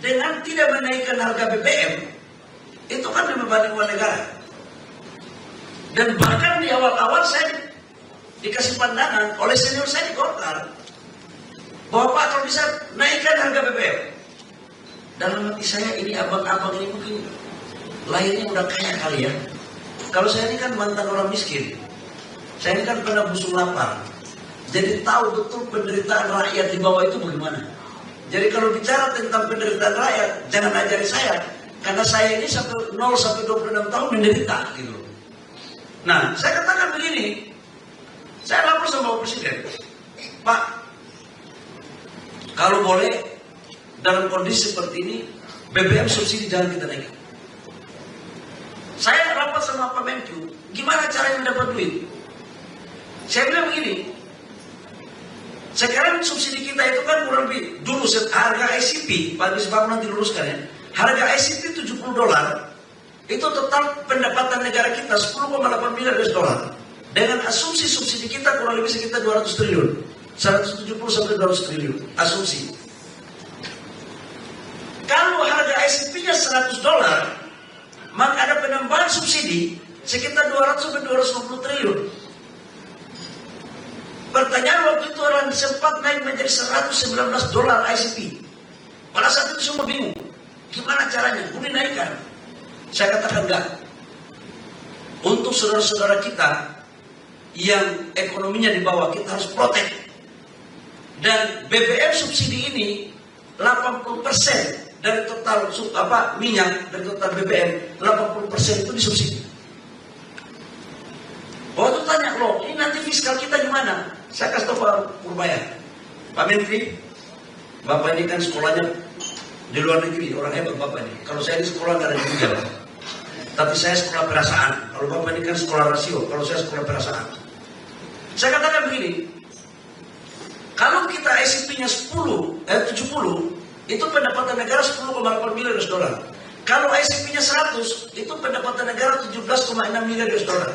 dengan tidak menaikkan harga BBM, itu kan membebani uang negara. Dan bahkan di awal-awal saya dikasih pandangan oleh senior saya di Golkar, bahwa Pak kalau bisa naikkan harga BBM. Dalam hati saya, ini abang-abang ini mungkin lahirnya udah kaya kali ya. Kalau saya ini kan mantan orang miskin, saya ini kan pernah busung lapar, jadi tahu betul penderitaan rakyat di bawah itu bagaimana. Jadi kalau bicara tentang penderitaan rakyat, jangan ajari saya, karena saya ini 0 sampai 26 tahun menderita gitu. Nah, saya katakan begini, saya lapor sama Bapak Presiden, Pak, kalau boleh dalam kondisi seperti ini, BBM subsidi jangan kita naikkan. Saya rapat sama Pak Menkyu, gimana caranya mendapat duit? Saya bilang begini, sekarang subsidi kita itu kan kurang lebih, dulu harga ICP, Pak Misbah nanti luruskan ya, harga ICP $70, itu total pendapatan negara kita 10,8 miliar US dollar. Dengan asumsi subsidi kita kurang lebih sekitar 200 triliun, 170 sampai 200 triliun, asumsi. Kalau harga ICP-nya $100, maka ada penambahan subsidi sekitar 200 sampai 250 triliun. Pertanyaan waktu itu orang sempat naik menjadi $119 ICP. Pada saat itu semua bingung, gimana caranya? Udah naikkan. Saya katakan enggak. Untuk saudara-saudara kita yang ekonominya di bawah, kita harus protek. Dan BBM subsidi ini 80% dari total minyak, dari total BBM 80% itu disubsidi. Waktu tanya, loh ini nanti fiskal kita gimana? Saya kasih tahu Pak Purbaya, Pak Menteri, Bapak ini kan sekolahnya di luar negeri, orang hebat Bapak ini. Kalau saya di sekolah nggak ada juga, tapi saya sekolah perasaan. Kalau Bapak ini kan sekolah rasio, kalau saya sekolah perasaan. Saya katakan begini, kalau kita ICP-nya 70, itu pendapatan negara 10,8 miliar US dollar. Kalau ICP-nya 100, itu pendapatan negara 17,6 miliar US dollar.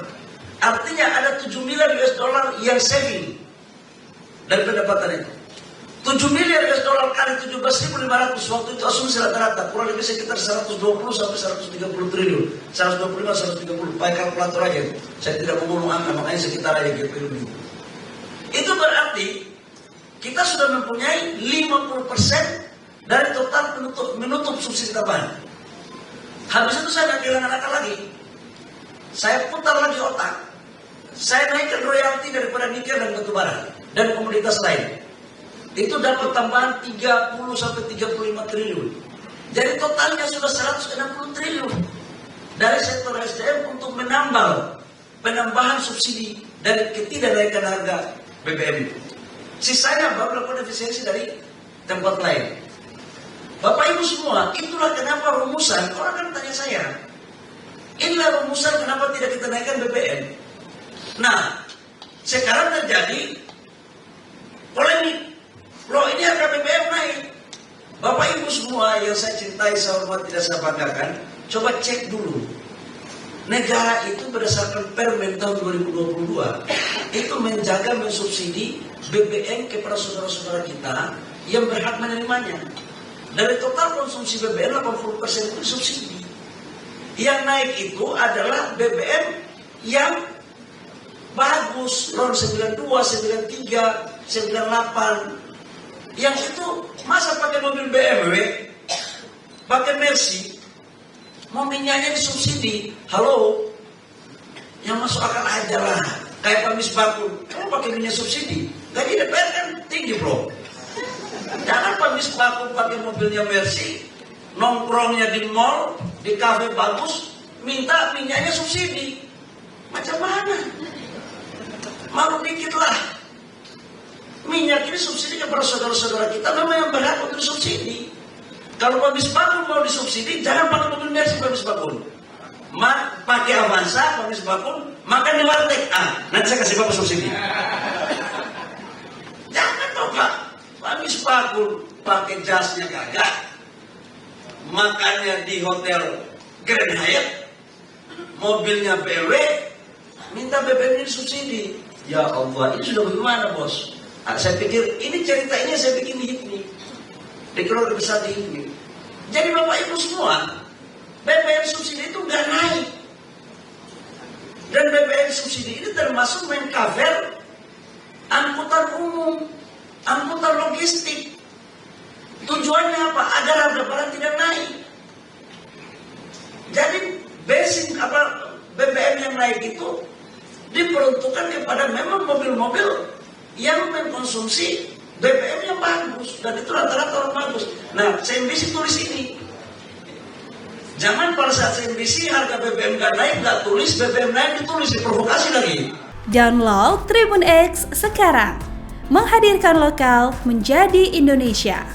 Artinya ada 7 miliar US dollar yang saving dari pendapatan itu. 7 miliar US dollar kali 17.500, waktu itu asumsi rata-rata kurang lebih sekitar 120 sampai 130 triliun, 125 130, pakai kalkulator aja. Saya tidak mau ngomong angka, makanya sekitar aja gitu. Itu berarti kita sudah mempunyai 50% dari total menutup subsidi tambahan. Habis itu saya nggak kehilangan akal lagi. Saya putar lagi otak. Saya naikkan royalti daripada nikel dan batubara dan komoditas lain. Itu dapat tambahan 30 sampai 35 triliun. Jadi totalnya sudah 160 triliun dari sektor SDM untuk menambal penambahan subsidi dari ketidaknaikan harga BBM itu. Sisanya Bapak lakukan efisiensi dari tempat lain. Bapak Ibu semua, itulah kenapa rumusan. Orang kan tanya saya, inilah rumusan kenapa tidak kita naikkan BBM. Nah, sekarang terjadi polemik. Loh ini harga BBM naik. Bapak Ibu semua yang saya cintai, saya hormati, tidak saya banggakan, coba cek dulu. Negara itu berdasarkan Permen tahun 2022 itu menjaga mensubsidi BBM kepada saudara-saudara kita yang berhak menerimanya. Dari total konsumsi BBM 80% itu subsidi. Yang naik itu adalah BBM yang bagus, RON 92, 93, 98. Yang itu masa pakai mobil BMW, pakai Mercy, mau minyaknya disubsidi. Halo, yang masuk akal aja lah. Kayak Pak Misbakun, kamu pakai minyak subsidi, gaji DPR kan tinggi bro. Jangan Pak Misbakun pakai mobilnya Mercy, nongkrongnya di mall, di kafe bagus, minta minyaknya subsidi. Macam mana? Malu dikit lah. Minyak ini subsidi kepada saudara-saudara kita, memang yang berhak untuk disubsidi. Kalau Pak Misbakun mau disubsidi, jangan pakai mobil Mercy Pak Misbakun. Pakai Avanza Pak Misbakun, makan di warteg. Nanti saya kasih Bapak subsidi. Jangan dong Pak Misbakun pakai jasnya gagah, makannya di hotel Grand Hyatt, mobilnya BMW, minta BBM ini subsidi. Ya Allah, ini sudah bagaimana bos? Saya pikir ini cerita ini saya bikin di ini, di keluarga besar di ini. Jadi Bapak Ibu semua, BBM subsidi itu nggak naik. Dan BBM subsidi ini termasuk mengcover angkutan umum, angkutan logistik. Tujuannya apa? Agar harga barang tidak naik. Jadi basic BBM yang naik itu diperuntukkan kepada memang mobil-mobil yang mengkonsumsi BBM yang bagus, dan itu rata-rata orang bagus. Nah, CNBC tulis ini. Jangan pada saat CNBC harga BBM nggak tulis, BBM naik ditulis, diprovokasi lagi. Download Tribun X sekarang, menghadirkan lokal menjadi Indonesia.